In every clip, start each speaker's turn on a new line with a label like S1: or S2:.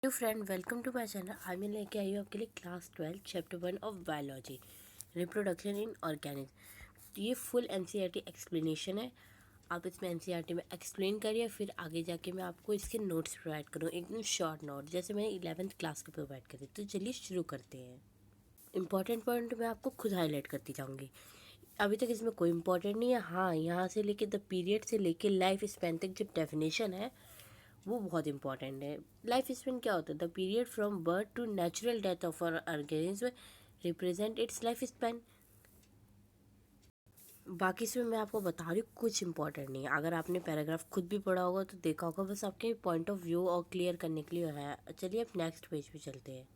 S1: Hello friend, welcome to my channel. आज मैं लेके आई हूँ आपके लिए class 12 chapter 1 of biology, reproduction in organism. ये फुल एनसीईआरटी एक्सप्लेनेशन है। आप इसमें एनसीईआरटी में एक्सप्लेन करिए, फिर आगे जाके मैं आपको इसके नोट्स प्रोवाइड करूँ, एकदम शॉर्ट नोट जैसे मैंने 11th क्लास के प्रोवाइड करे। तो चलिए शुरू करते हैं। इंपॉर्टेंट पॉइंट मैं आपको खुद हाईलाइट करती जाऊँगी। अभी तक इसमें कोई इंपॉर्टेंट नहीं है। हाँ, यहाँ से लेके द पीरियड से लेके लाइफ स्पैन तक जो डेफिनेशन है वो बहुत इंपॉर्टेंट है। लाइफ स्पेन क्या होता है? The period from birth to natural death of an organism represent its life span. बाकी इसमें मैं आपको बता रही हूँ, कुछ इंपॉर्टेंट नहीं है। अगर आपने पैराग्राफ खुद भी पढ़ा होगा तो देखा होगा, बस आपके पॉइंट ऑफ व्यू और क्लियर करने के लिए है। चलिए अब नेक्स्ट पेज पे चलते हैं।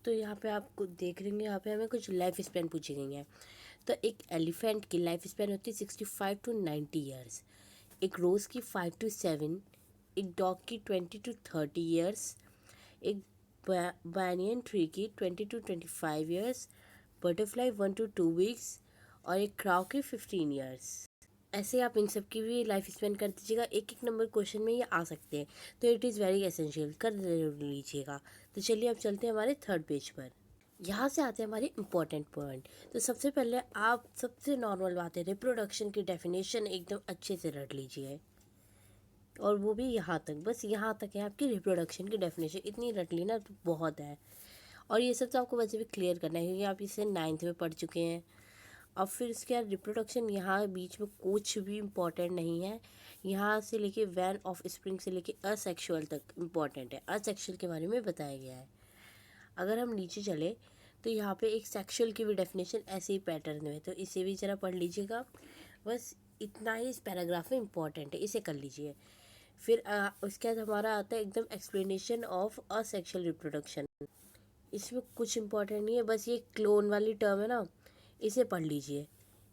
S1: तो यहाँ पे आप देख रहे हैं, यहाँ पे हमें कुछ लाइफ स्पेन पूछी गई है। तो एक एलिफेंट की लाइफ स्पेन होती है 65 to 90 ईयर्स, एक रोज़ की 5 to 7, एक डॉग की 20 to 30 ईयर्स, एक बैनियन ट्री की 20 to 25 years, butterfly 1 to 2 weeks और एक क्राउ की 15 ईयर्स। ऐसे आप इन सब की भी लाइफ स्पेन कर दीजिएगा। एक एक नंबर क्वेश्चन में ये आ सकते हैं, तो इट इज़ वेरी एसेंशियल, कर जरूर लीजिएगा। तो चलिए अब चलते हैं हमारे थर्ड पेज पर। यहाँ से आते हैं हमारे इंपॉर्टेंट पॉइंट। तो सबसे पहले आप सबसे नॉर्मल बात है, रिप्रोडक्शन की डेफिनेशन एकदम अच्छे से रट लीजिए, और वो भी यहाँ तक, बस यहाँ तक है आपकी रिप्रोडक्शन की डेफिनेशन। इतनी रट ली ना तो बहुत है। और ये सब तो आपको वैसे भी क्लियर करना है क्योंकि आप इसे 9th में पढ़ चुके हैं। अब फिर इसके बाद रिप्रोडक्शन, यहाँ बीच में कुछ भी इम्पोर्टेंट नहीं है। यहाँ से लेके वैन ऑफ स्प्रिंग से लेके असेक्सुअल तक इम्पॉर्टेंट है। असेक्सुअल के बारे में बताया गया है। अगर हम नीचे चले तो यहाँ पे एक सेक्सुअल की भी डेफिनेशन ऐसे ही पैटर्न में है, तो इसे भी ज़रा पढ़ लीजिएगा। बस इतना ही इस पैराग्राफ में इम्पॉर्टेंट है, इसे कर लीजिए। फिर उसके बाद हमारा आता है एकदम एक्सप्लेनेशन ऑफ असेक्सुअल रिप्रोडक्शन। इसमें कुछ इम्पोर्टेंट नहीं है, बस ये क्लोन वाली टर्म है ना, इसे पढ़ लीजिए।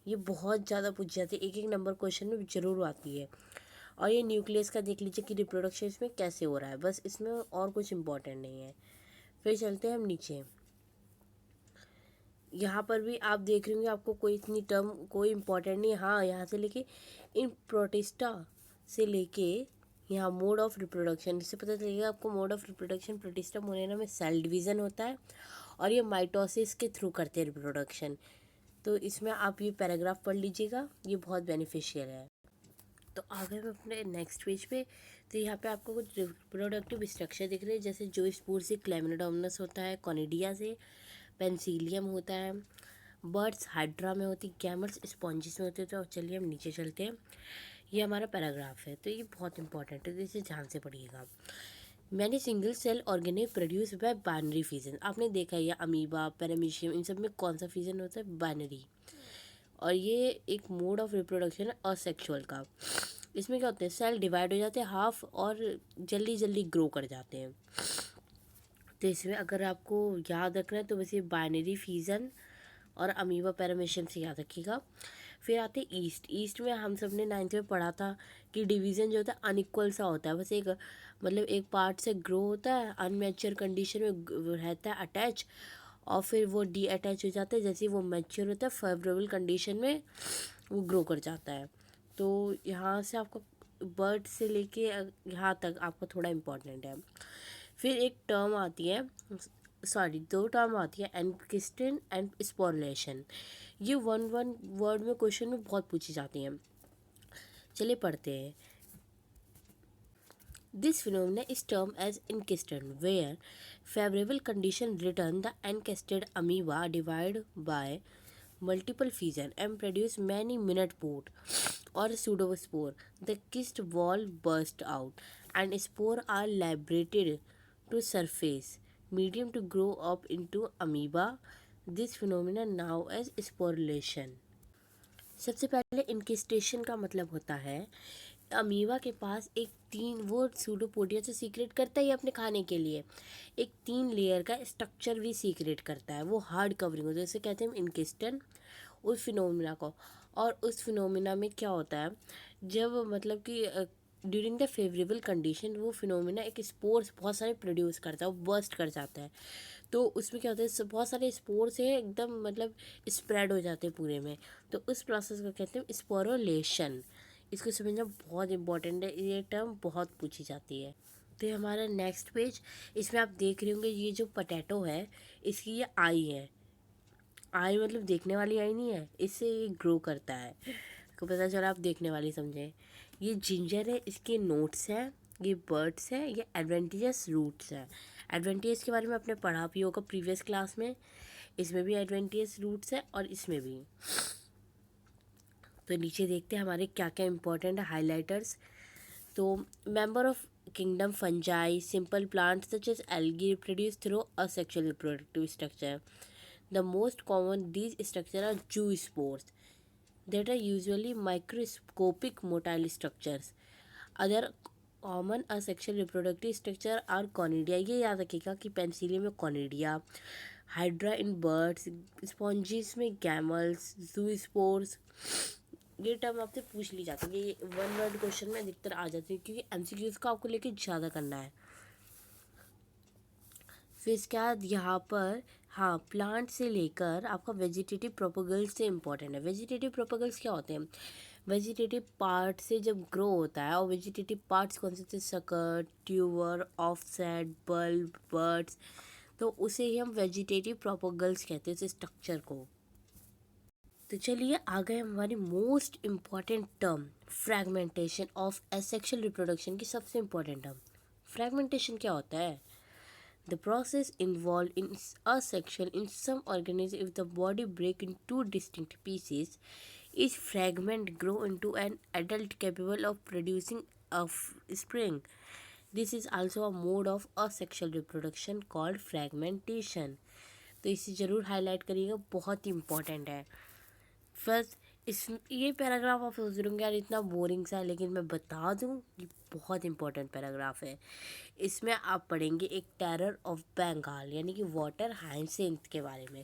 S1: ये बहुत ज़्यादा पूछ जाती है, एक एक नंबर क्वेश्चन में ज़रूर आती है। और ये न्यूक्लियस का देख लीजिए कि रिप्रोडक्शन इसमें कैसे हो रहा है, बस इसमें और कुछ इम्पोर्टेंट नहीं है। फिर चलते हैं हम नीचे। यहाँ पर भी आप देख रहे होंगे, आपको कोई इतनी टर्म कोई इम्पोर्टेंट नहीं है। हाँ, यहाँ से लेके इन प्रोटिस्टा से लेके यहाँ मोड ऑफ रिप्रोडक्शन, इससे पता चलेगा आपको mode of reproduction protista Monera में सेल डिवीज़न होता है, और ये माइटोसिस के थ्रू करते हैं रिप्रोडक्शन। तो इसमें आप ये पैराग्राफ पढ़ लीजिएगा, ये बहुत बेनिफिशियल है। तो आगे हम अपने नेक्स्ट पेज पे, तो यहाँ पे आपको कुछ रिप्रोडक्टिव स्ट्रक्चर दिख रहे हैं, जैसे जो स्पूर से क्लेमिडोमनस होता है, कॉनिडिया से पेंसिलियम होता है, बर्ड्स हाइड्रा में होती, गैमल्स स्पॉन्जिस में होते हैं। तो चलिए हम नीचे चलते हैं। ये हमारा पैराग्राफ है, तो ये बहुत इंपॉर्टेंट है, तो इसे ध्यान से पढ़िएगा। मैंने single cell organic produce by binary fission. आपने देखा है अमीबा, पैरामीशियम, इन सब में कौन सा फिजन होता है? बाइनरी। और ये एक मोड ऑफ रिप्रोडक्शन है असेक्सुअल का। इसमें क्या होता है, सेल डिवाइड हो जाते हैं हाफ और जल्दी जल्दी ग्रो कर जाते हैं। तो इसमें अगर आपको याद रखना है तो बस ये बाइनरी फिजन और अमीबा पैरामीशियम से याद रखिएगा। फिर आते ईस्ट। ईस्ट में हम सब ने 9th में पढ़ा था कि डिवीज़न जो होता है अनइक्वल सा होता है, बस एक मतलब एक पार्ट से ग्रो होता है, अनमेच्योर कंडीशन में रहता है अटैच, और फिर वो डी अटैच हो जाता है जैसे ही वो मैच्योर होता है, फेवरेबल कंडीशन में वो ग्रो कर जाता है। तो यहाँ से आपको बर्ड से लेके यहाँ तक आपको थोड़ा इम्पोर्टेंट है। फिर एक टर्म आती है, सॉरी दो टर्म आती है, एनकिस्टन एंड स्पोरलेशन। ये वन वन वर्ड में क्वेश्चन में बहुत पूछी जाती हैं। चलिए पढ़ते हैं। This phenomena is term as enkystin, where favorable condition return the encysted amoeba divide by multiple fission and produce many minute pod or pseudospore. The cyst wall burst out and spore are liberated to surface medium to grow up into amoeba. This phenomena now as sporulation. सबसे पहले इनकिस्टेशन का मतलब होता है amoeba के पास एक तीन, वो सूडोपोडिया से सीक्रेट करता है अपने खाने के लिए, एक 3 लेयर का स्ट्रक्चर भी सीक्रेट करता है, वो हार्ड कवरिंग होता है, जैसे कहते हैं हम इनकिस्टन उस फिनोमिना को। और उस फिनोमिना में क्या होता है, जब मतलब कि ड्यूरिंग द फेवरेबल कंडीशन वो फिनोमिना एक स्पोर्स बहुत सारे प्रोड्यूस करता है, वो बर्स्ट कर जाता है। तो उसमें क्या होता है, बहुत सारे स्पोर्स है एकदम मतलब स्प्रेड हो जाते हैं पूरे में। तो उस प्रोसेस को कहते हैं स्पोरोलेशन। इसको समझना बहुत इंपॉर्टेंट है, ये टर्म बहुत पूछी जाती है। तो ये हमारा नेक्स्ट पेज, इसमें आप देख रहे होंगे ये जो पोटैटो है इसकी ये आई है। आई मतलब देखने वाली आई नहीं है, इससे ये ग्रो करता है, आपको पता चला, आप देखने वाली समझे। ये जिंजर है, इसके नोट्स हैं, ये बर्ड्स है, ये एडवेंटिजस रूट्स हैं। एडवेंटिजस के बारे में आपने पढ़ा भी होगा प्रीवियस क्लास में, इसमें भी एडवेंटिजस रूट्स है और इसमें भी। तो नीचे देखते हैं हमारे क्या क्या इंपॉर्टेंट है हाइलाइटर्स। तो member of kingdom fungi, simple plants such as algae reproduce through asexual reproductive structure. The most common these structure are zoospores that are usually microscopic motile structures. Other common asexual reproductive structure are conidia. ये याद रखिएगा कि penicillium में conidia, hydra in birds, spongin में गैमल्स, zoospores. ये term आपसे पूछ ली जाती है, ये वन वर्ड क्वेश्चन में अधिकतर आ जाती है क्योंकि एमसीक्यूज का आपको लेके ज़्यादा करना है। फिर इसके बाद यहाँ पर हाँ प्लांट से लेकर आपका वेजिटेटिव प्रोपोगल्स से इम्पॉर्टेंट है। वेजिटेटिव प्रोपोगल्स क्या होते हैं? वेजिटेटिव पार्ट से जब ग्रो होता है, और वेजिटेटिव पार्ट्स कौन से थे? Sucker, tuber, offset, bulb, birds. तो उसे ही हम वेजिटेटिव प्रोपोगल्स कहते हैं, उस स्ट्रक्चर को। तो चलिए आ गए हमारी most important term, fragmentation of asexual reproduction की सबसे इम्पॉर्टेंट टर्म। फ्रैगमेंटेशन क्या होता है? The process involved in asexual in some organisms, if the body break in two distinct pieces, each fragment grow into an adult capable of producing offspring. This is also a mode of asexual reproduction called fragmentation. तो इसे ज़रूर highlight करिएगा, बहुत ही important है। First इस ये paragraph आप सोच रहे होंगे यार इतना बोरिंग सा है, लेकिन मैं बता दूं ये बहुत इंपॉर्टेंट पैराग्राफ है। इसमें आप पढ़ेंगे एक टेरर ऑफ बंगाल यानी कि वाटर हाइसिंथ के बारे में।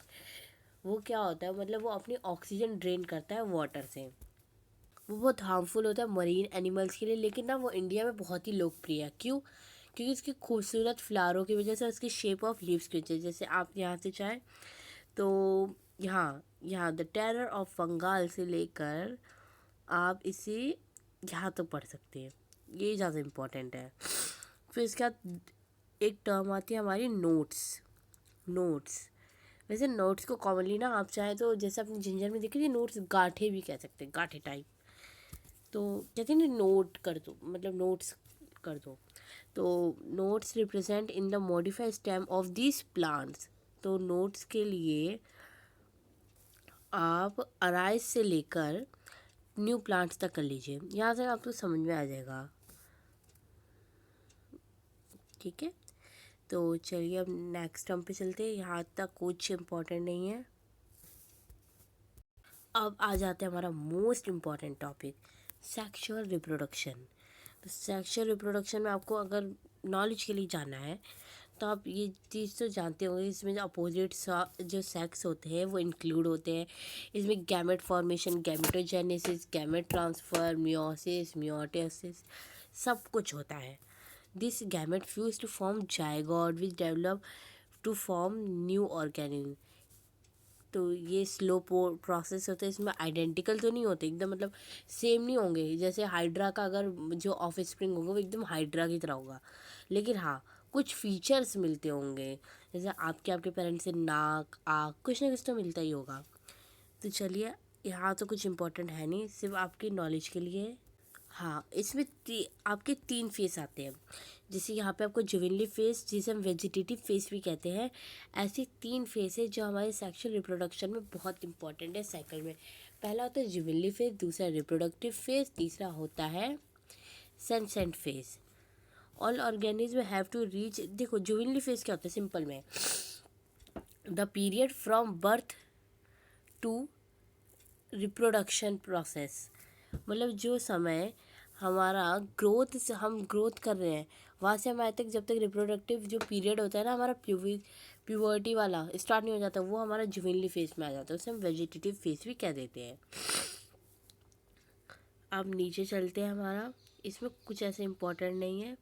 S1: वो क्या होता है, मतलब वो अपनी ऑक्सीजन ड्रेन करता है वाटर से। वो बहुत हार्मफुल होता है मरीन एनिमल्स के लिए, लेकिन ना वो इंडिया में बहुत ही लोकप्रिय है। क्यों? क्योंकि उसकी खूबसूरत फ्लावरों की वजह से, उसकी शेप ऑफ लीव्स की वजह से। जैसे आप यहाँ से चाहें तो यहाँ द टेरर ऑफ बंगाल से लेकर आप इसे यहाँ तक पढ़ सकते हैं, ये ज़्यादा इम्पोर्टेंट है। फिर इसके बाद एक टर्म आती है हमारी नोट्स। वैसे नोट्स को कॉमनली ना आप चाहें तो जैसे अपने जिंजर में देख लीजिए, नोट्स गांठे भी कह सकते हैं, गांठे टाइप। तो कहते हैं ना नोट कर दो, मतलब नोट्स कर दो। तो notes represent in the modified stem of this plants. तो नोट्स के लिए आप अराइज से लेकर न्यू प्लांट्स तक कर लीजिए, यहाँ से आपको समझ में आ जाएगा। ठीक है, तो चलिए अब नेक्स्ट टर्म पे चलते हैं, यहाँ तक कुछ इम्पोर्टेंट नहीं है। अब आ जाते हैं हमारा most important topic, sexual reproduction. तो सेक्सुअल रिप्रोडक्शन में आपको अगर नॉलेज के लिए जानना है तो आप ये चीज़ तो जानते होंगे, इसमें जो अपोजिट जो सेक्स होते हैं वो इंक्लूड होते हैं। इसमें gamete formation, gametogenesis, gamete transfer, meiosis, मियोटेसिस सब कुछ होता है। This gamete fuse to form zygote which develop to form new organism. तो ये स्लो प्रोसेस होता है, इसमें आइडेंटिकल तो नहीं होते एकदम, मतलब सेम नहीं होंगे। जैसे हाइड्रा का अगर जो ऑफ स्प्रिंग होगा वो एकदम हाइड्रा की तरह होगा, लेकिन हाँ कुछ फीचर्स मिलते होंगे, जैसे आपके पेरेंट्स से नाक, आँख, कुछ ना कुछ तो मिलता ही होगा। तो चलिए यहाँ तो कुछ इम्पोर्टेंट है नहीं, सिर्फ आपकी नॉलेज के लिए। हाँ इसमें आपके 3 फेस आते हैं, जैसे यहाँ पे आपको जुवेनली फेस, जिसे हम वेजिटेटिव फेस भी कहते हैं। ऐसे 3 फेस है जो हमारे सेक्सुअल रिप्रोडक्शन में बहुत इंपॉर्टेंट है साइकिल में। पहला होता है जुवेनली फेस, दूसरा रिप्रोडक्टिव फेस, तीसरा होता है senescent phase. All organism have to reach, देखो जुवेनली फेस क्या होता है सिंपल में, the period from birth to reproduction process, मतलब जो समय हमारा ग्रोथ से हम ग्रोथ कर रहे हैं वहाँ से हमारे तक जब तक रिप्रोडक्टिव जो पीरियड होता है ना हमारा प्यूबर्टी वाला स्टार्ट नहीं हो जाता, वो हमारा जुवेनली फेस में आ जाता है, उसे हम वेजिटेटिव फेस भी कह देते हैं। अब नीचे चलते हैं, हमारा इसमें कुछ ऐसे इम्पोर्टेंट नहीं है।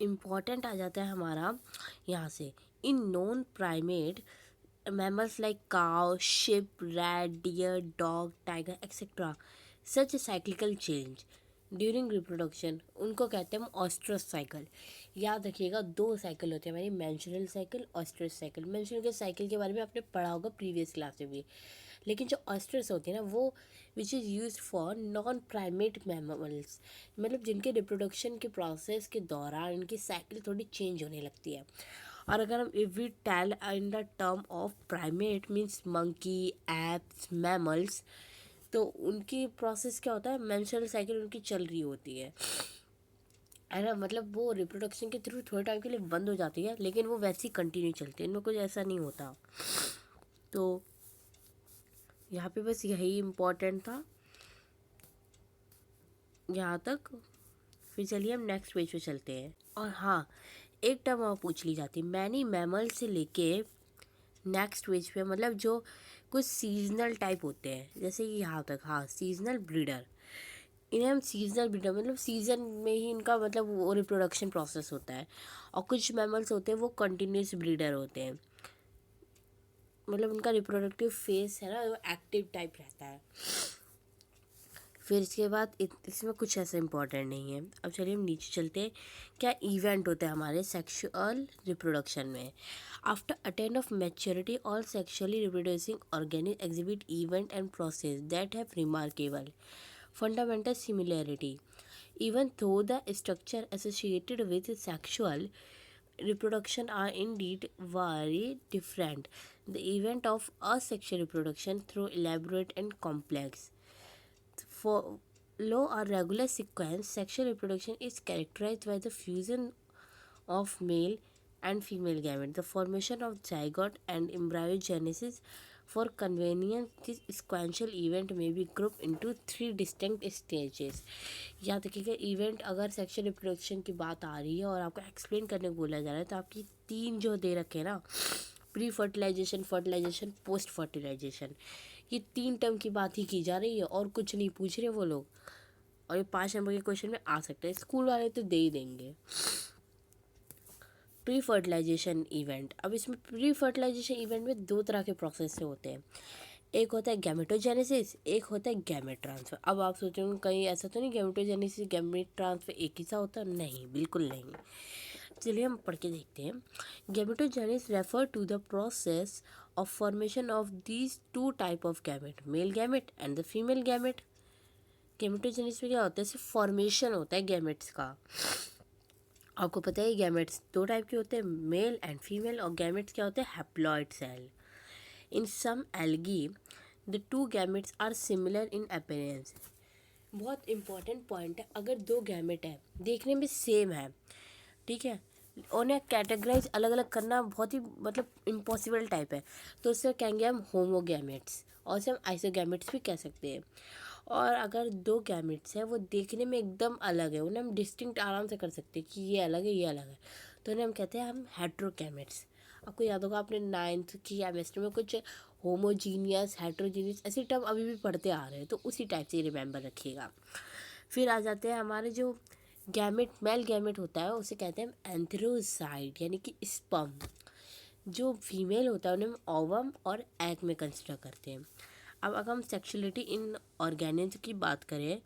S1: इम्पॉर्टेंट आ जाता है हमारा यहाँ से, in non primate mammals like cow, sheep, rat, deer, dog, tiger, etc. Such a cyclical change during reproduction उनको कहते हैं हम ऑस्ट्रस साइकिल। याद रखिएगा, 2 साइकिल होते हैं हमारी, menstrual cycle, oestrus cycle. Menstrual के साइकिल के बारे में आपने पढ़ा होगा प्रीवियस क्लास में भी, लेकिन जो ऑस्ट्रस होती है ना वो which is use for non primate mammals, मतलब जिनके रिप्रोडक्शन के प्रोसेस के दौरान इनकी साइकिल थोड़ी चेंज होने लगती है। और अगर हम if we tell in the term of primate means monkey, apes, mammals, तो उनकी प्रोसेस क्या होता है, मेंस्ट्रुअल साइकिल उनकी चल रही होती है ना, मतलब वो रिप्रोडक्शन के थ्रू थोड़े टाइम के लिए बंद हो जाती है, लेकिन वो वैसे ही कंटिन्यू चलती है, इनमें कुछ ऐसा नहीं होता। तो यहाँ पे बस यही इम्पोर्टेंट था यहाँ तक। फिर चलिए हम नेक्स्ट पेज पे चलते हैं। और हाँ, एक टर्म और पूछ ली जाती है, मैनी मैमल से लेके नेक्स्ट पेज पे, मतलब जो कुछ सीजनल टाइप होते हैं, जैसे कि यहाँ तक, हाँ, सीजनल ब्रीडर। इन्हें हम सीजनल ब्रीडर, मतलब सीजन में ही इनका मतलब वो रिप्रोडक्शन प्रोसेस होता है। और कुछ मैमल्स होते हैं वो कंटिन्यूस ब्रीडर होते हैं, मतलब उनका रिप्रोडक्टिव फेस है ना वो एक्टिव टाइप रहता है। फिर इसके बाद इसमें कुछ ऐसा इंपॉर्टेंट नहीं है। अब चलिए हम नीचे चलते हैं। क्या इवेंट होते हैं हमारे सेक्सुअल रिप्रोडक्शन में? After attend of maturity all sexually reproducing organic exhibit event and process that have remarkable fundamental similarity, even though the structure associated with sexual reproduction are indeed very different. The event of asexual reproduction, through elaborate and complex, follow a regular sequence. Sexual reproduction is characterized by the fusion of male and female gamete, the formation of zygote and embryogenesis. For convenience, this sequential event may be grouped into 3 distinct stages. याद रखिएगा, event अगर sexual reproduction की बात आ रही है और आपको explain करने को बोला जा रहा है, तो आपकी 3 जो दे रखे हैं ना, pre fertilization, fertilization, post fertilization, ये 3 टर्म की बात ही की जा रही है और कुछ नहीं पूछ रहे वो लोग। और ये 5 नंबर के क्वेश्चन में आ सकते हैं, स्कूल वाले तो दे ही देंगे। प्री फर्टिलाइजेशन इवेंट, अब इसमें प्री फर्टिलाइजेशन इवेंट में 2 तरह के प्रोसेस से होते हैं। एक होता है गैमेटोजेनेसिस, एक होता है गैमेट ट्रांसफर। अब आप सोचेंगे कहीं ऐसा तो नहीं गैमेटोजेनेसिस गैमेट ट्रांसफर एक ही सा होता है? नहीं, बिल्कुल नहीं। चलिए हम पढ़ के देखते हैं। Gametogenesis refer to the process of formation of these 2 type of gamete, male gamete and the female gamete. Gametogenesis में क्या होता है, सिर्फ फॉर्मेशन होता है गैमेट्स का। आपको पता है गैमेट्स 2 टाइप के होते हैं, मेल एंड फीमेल। और गैमेट्स क्या होते हैं, haploid cell. In some algae the 2 gametes are similar in appearance. बहुत इंपॉर्टेंट पॉइंट है, अगर 2 गैमेट है देखने में सेम है, ठीक है, उन्हें कैटेगराइज अलग अलग करना बहुत ही मतलब इम्पॉसिबल टाइप है, तो उससे कहेंगे हम होमोगैमेट्स, और उसे हम आइसोगैमेट्स भी कह सकते हैं। और अगर 2 गैमेट्स हैं वो देखने में एकदम अलग है, उन्हें हम डिस्टिंक्ट आराम से कर सकते हैं कि ये अलग है, ये अलग है, तो उन्हें हम कहते हैं हम हेट्रोगैमेट्स। आपको याद होगा आपने 9th की केमिस्ट्री में कुछ होमोजीनियस, हेट्रोजीनियस ऐसे टर्म अभी भी पढ़ते आ रहे हैं, तो उसी टाइप से रिमेंबर रखिएगा। फिर आ जाते हैं हमारे जो गैमेट, मेल गैमेट होता है उसे कहते हैं हम एंथ्रोसाइड यानी कि स्पर्म। जो फीमेल होता है उन्हें हम ओवम और एग में कंसिडर करते हैं। अब अगर हम सेक्सुअलिटी इन ऑर्गेनिज्म की बात करें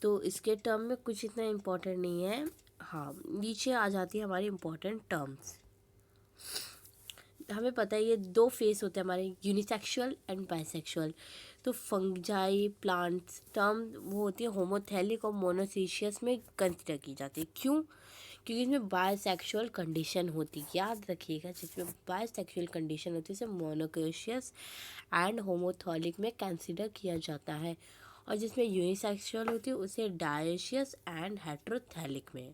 S1: तो इसके टर्म में कुछ इतना इम्पोर्टेंट नहीं है। हाँ, नीचे आ जाती है हमारी इम्पोर्टेंट टर्म्स। हमें पता है ये 2 फेस होते हैं हमारे, यूनिसेक्सुअल एंड बाइसेक्सुअल। तो फंगजाई प्लांट्स टर्म वो होती है होमोथैलिक और मोनोसिशियस में कंसिडर की जाती है। क्यों? क्योंकि इसमें बायसेक्सुअल कंडीशन होती है। याद रखिएगा, जिसमें बायसेक्सुअल कंडीशन होती है उसे मोनोकोशियस एंड होमोथैलिक में कंसिडर किया जाता है, और जिसमें यूनिसेक्सुअल होती है उसे डायोशियस एंड हेट्रोथैलिक में।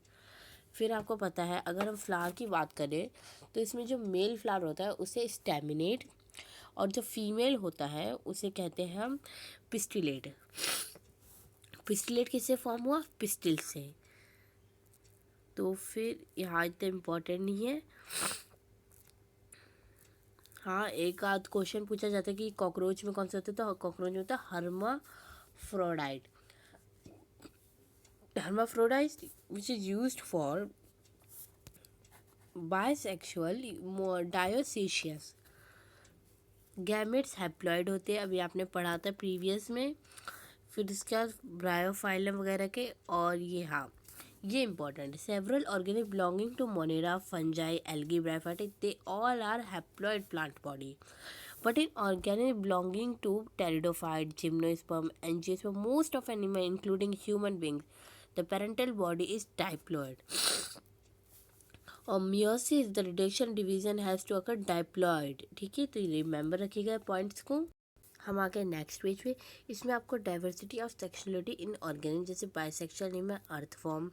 S1: फिर आपको पता है अगर हम फ्लावर की बात करें तो इसमें जो मेल फ्लावर होता है उसे स्टेमिनेट, और जो फीमेल होता है उसे कहते हैं हम पिस्टिलेट। पिस्टिलेट किससे फॉर्म हुआ? पिस्टिल से। तो फिर यहाँ इतना इम्पोर्टेंट नहीं है। हाँ, एक आध क्वेश्चन पूछा जाता है कि कॉकरोच में कौन सा होता है, तो कॉकरोच में होता है hermaphrodite. hermaphrodite which is used for bisexual dioecious gametes haploid होते हैं, अभी आपने पढ़ा था प्रीवियस में। फिर इसके बाद ब्रायोफाइलम वगैरह के, और ये हाँ ये important, several organic belonging to Monera, fungi, algae, bryophyte, they all are haploid plant body, but in organism belonging to pteridophyte, gymnosperm, angiosperm, most of animals, including human beings, the parental body is diploid. और meiosis, the reduction division has to occur diploid. ठीक है, तो ये remember रखिएगा points को। हम आ गए next page पे। इसमें आपको diversity of sexuality in organism, जैसे बाइसेक्सुअल में अर्थफॉर्म,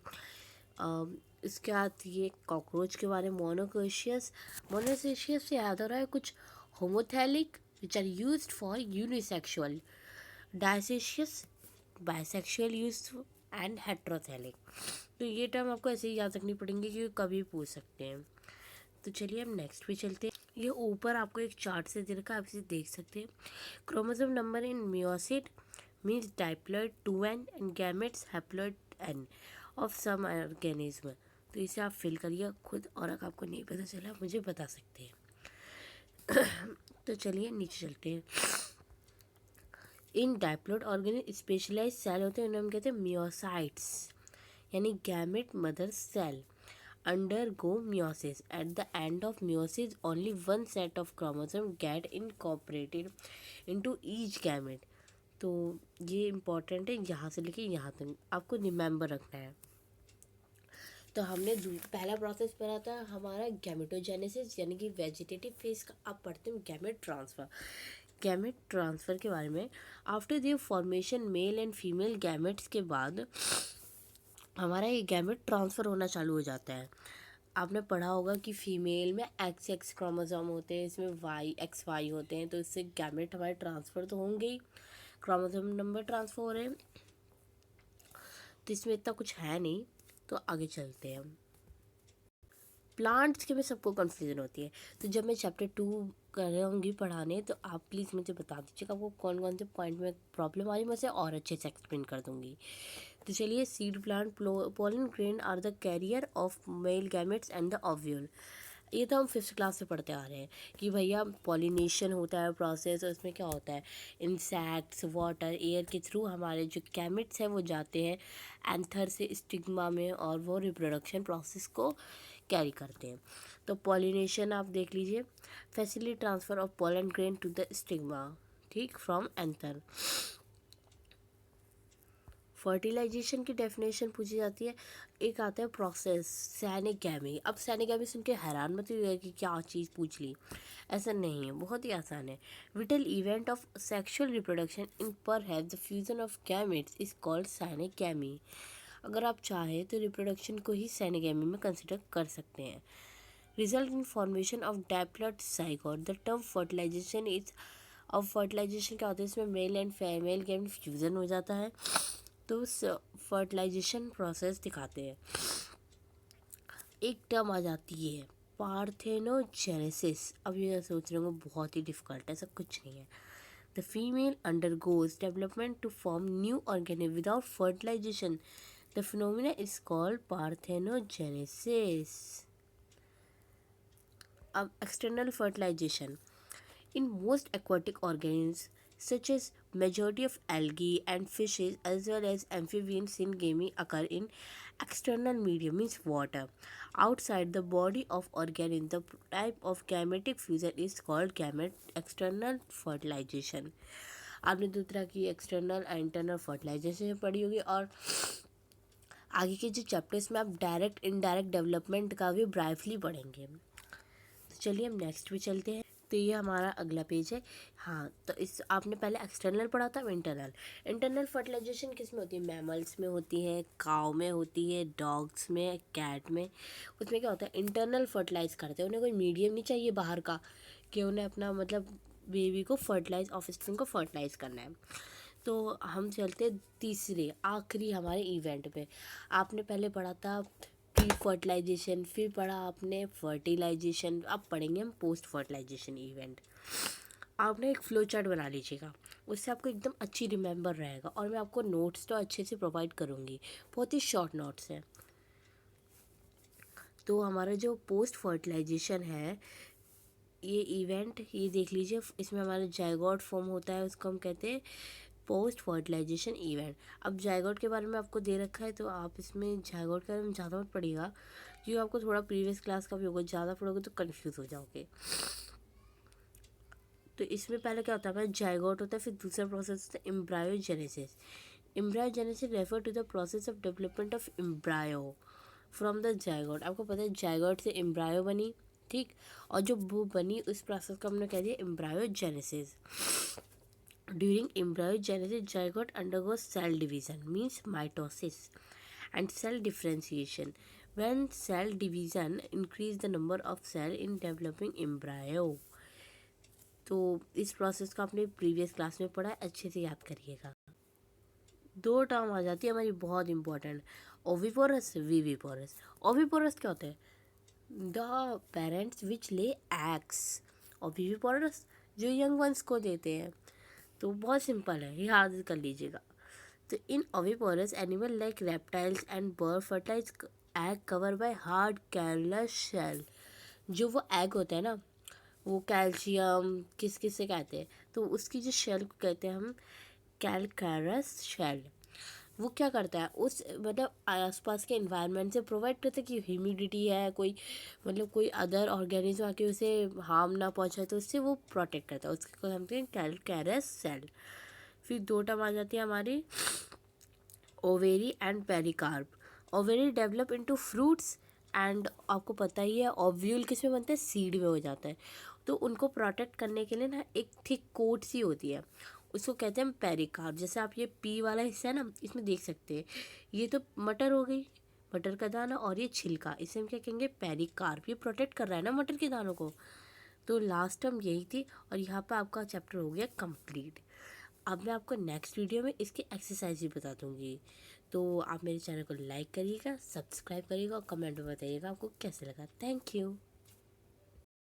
S1: इसके बाद ये कॉकरोच के बारे में, मोनोकोशियस, मोनोसेशियस से याद हो रहा है कुछ, homothallic which are used for unisexual, dioecious bisexual use, and heterothallic. तो ये टर्म आपको ऐसे ही याद रखनी पड़ेंगे क्योंकि कभी पूछ सकते हैं। तो चलिए हम नेक्स्ट पे चलते हैं। ये ऊपर आपको एक चार्ट से दे रखा है, आप इसे देख सकते हैं। Chromosome number in meiosis means diploid 2n and gametes haploid n of some organism. तो इसे आप फिल करिए खुद, और अगर आपको नहीं पता चला मुझे बता सकते हैं। तो चलिए नीचे चलते हैं। In diploid organism specialize cell होते हैं, उन्हें हम कहते हैं मियोसाइट्स, यानी gamete mother cell undergo meiosis. At the end of meiosis, only one set of chromosomes get incorporated into each gamete. तो ये इम्पॉर्टेंट है, यहाँ से लेके यहाँ तक आपको रिमेंबर रखना है। तो हमने पहला प्रोसेस पढ़ा था हमारा गैमेटोजेनेसिस, यानी कि वेजिटेटिव फेज का। अब पढ़ते हैं गैमेट ट्रांसफ़र। गैमेट ट्रांसफ़र के बारे में, after the formation mail and female gametes के बाद हमारा ये गैमेट ट्रांसफ़र होना चालू हो जाता है। आपने पढ़ा होगा कि फीमेल में XX क्रोमोसोम होते हैं, इसमें XY होते हैं, तो इससे गैमेट हमारे ट्रांसफ़र तो होंगे ही, क्रोमोसोम नंबर ट्रांसफ़र हो रहे हैं। तो इसमें इतना कुछ है नहीं, तो आगे चलते हैं हम। प्लांट्स के में सबको कन्फ्यूज़न होती है, तो जब मैं चैप्टर 2 करूँगी पढ़ाने, तो आप प्लीज़ मुझे बता दीजिएगा आपको कौन कौन से पॉइंट में प्रॉब्लम आ रही, मैं उसे और अच्छे से एक्सप्लेन कर दूँगी। तो चलिए, seed plant pollen grain are the carrier of male gametes and the ovule. ये तो हम 5th क्लास से पढ़ते आ रहे हैं कि भैया पॉलिनेशन होता है प्रोसेस, और इसमें क्या होता है, इंसेक्ट्स, वाटर, एयर के थ्रू हमारे जो गैमेट्स हैं वो जाते हैं एंथर से स्टिग्मा में, और वो रिप्रोडक्शन प्रोसेस को कैरी करते हैं। तो पॉलिनेशन आप देख लीजिए, facility transfer of pollen grain to the stigma, ठीक, फ्रॉम एंथर। फर्टिलाइजेशन की डेफिनेशन पूछी जाती है। एक आता है प्रोसेस सैनेगैमी। अब सैनेगैमी सुन के हैरान मत होइएगा कि क्या चीज़ पूछ ली, ऐसा नहीं है, बहुत ही आसान है। Vital event of sexual reproduction in perhaps the fusion of gametes is called syngamy. अगर आप चाहें तो रिप्रोडक्शन को ही सैनेगैमी में कंसिडर कर सकते हैं। Result in formation of diploid zygote. The term fertilization is, अब फर्टिलाइजेशन क्या होता है, इसमें male and female gamete fusion हो जाता है, तो फर्टिलाइजेशन प्रोसेस दिखाते हैं। एक टर्म आ जाती है पार्थेनोजेनेसिस। अब ये सोच रहे होंगे बहुत ही डिफिकल्ट है, ऐसा कुछ नहीं है। The female undergoes development to form new organism without fertilisation. The phenomena is called parthenogenesis. अब external fertilisation. In most aquatic organisms, such as majority of algae and fishes, as well as amphibians, syngamy occur in external medium, means water, outside the body of organism. The type of gametic fusion is called gamete external fertilization. आपने दो तरह की external and internal fertilisation पढ़ी होगी, और आगे के जो चैप्टर्स में आप डायरेक्ट इनडायरेक्ट डेवलपमेंट का भी ब्राइफली पढ़ेंगे। तो चलिए हम नेक्स्ट पे चलते हैं। तो ये हमारा अगला पेज है। हाँ, तो इस आपने पहले एक्सटर्नल पढ़ा था, इंटरनल। इंटरनल फर्टिलाइजेशन किस में होती है, मैमल्स में होती है, काऊ में होती है, डॉग्स में, कैट में। उसमें क्या होता है, इंटरनल फर्टिलाइज करते हैं, उन्हें कोई मीडियम नहीं चाहिए बाहर का कि उन्हें अपना मतलब बेबी को फर्टिलाइज, ऑफस्प्रिंग को फर्टिलाइज करना है। तो हम चलते तीसरे आखिरी हमारे इवेंट पे। आपने पहले पढ़ा था प्री फर्टिलाइजेशन, फिर पढ़ा आपने फर्टिलाइजेशन, अब पढ़ेंगे हम पोस्ट फर्टिलाइजेशन इवेंट। आपने एक फ्लो चार्ट बना लीजिएगा, उससे आपको एकदम अच्छी रिमेंबर रहेगा, और मैं आपको नोट्स तो अच्छे से प्रोवाइड करूँगी, बहुत ही शॉर्ट नोट्स हैं। तो हमारा जो पोस्ट फर्टिलाइजेशन है ये इवेंट, ये देख लीजिए, इसमें हमारा जाइगोट फॉर्म होता है, उसको हम कहते हैं पोस्ट फर्टिलाइजेशन इवेंट। अब जायगोट के बारे में आपको दे रखा है तो आप इसमें जायगोट के बारे में ज़्यादा मत पढ़िएगा, क्योंकि आपको थोड़ा प्रीवियस क्लास का भी होगा, ज़्यादा पढ़ोगे तो कन्फ्यूज़ हो जाओगे। तो इसमें पहले क्या होता है, जायगोट होता है, फिर दूसरा प्रोसेस होता है embryogenesis. Embryogenesis refer to the process of development of embryo from the zygote. आपको पता है जायगोट से एम्ब्रायो बनी, ठीक, और जो वो बनी उस प्रोसेस को हमने कह दिया embryogenesis. During embryogenesis zygote undergoes cell division means mitosis and cell differentiation. When cell division increase the number of cell in developing embryo. तो इस प्रोसेस को आपने प्रीवियस क्लास में पढ़ा है, अच्छे से याद करिएगा। दो टर्म आ जाती है हमारी बहुत इंपॉर्टेंट, ओविपोरस विविपोरस। ओविपोरस क्या होता है, the parents which lay eggs, और विविपोरस जो यंग वंस को देते हैं। तो बहुत सिंपल है, याद कर लीजिएगा। तो in oviparous animal like reptiles and bird fertilize egg cover by hard calcareous shell. जो वो एग होता है ना, वो कैल्शियम किस किस से कहते हैं, तो उसकी जो शेल को कहते हैं हम कैलकैरस शेल। वो क्या करता है, उस मतलब आसपास के एनवायरनमेंट से प्रोवाइड करता है कि ह्यूमिडिटी है, कोई मतलब कोई अदर ऑर्गेनिज्म आके उसे हार्म ना पहुंचाए, तो उससे वो प्रोटेक्ट करता है, उसको हम कहते हैं कैलकैरस सेल। फिर दो टर्म आ जाती है हमारी ovary and pericarp. Ovary develop into fruits and आपको पता ही है ओव्यूल किस में बनता है, सीड में हो जाता है। तो उनको प्रोटेक्ट करने के लिए ना एक थिक कोट सी होती है, उसको कहते हैं पेरिकार्प। जैसे आप ये पी वाला हिस्सा है ना, इसमें देख सकते हैं, ये तो मटर हो गई, मटर का दाना, और ये छिलका, इसे हम क्या कहेंगे, पेरिकार्प। ये प्रोटेक्ट कर रहा है ना मटर के दानों को। तो लास्ट टर्म यही थी, और यहाँ पर आपका चैप्टर हो गया कंप्लीट। अब मैं आपको नेक्स्ट वीडियो में इसकी एक्सरसाइज भी बता दूंगी। तो आप मेरे चैनल को लाइक करिएगा, सब्सक्राइब करिएगा और कमेंट में बताइएगा आपको कैसे लगा। Thank you.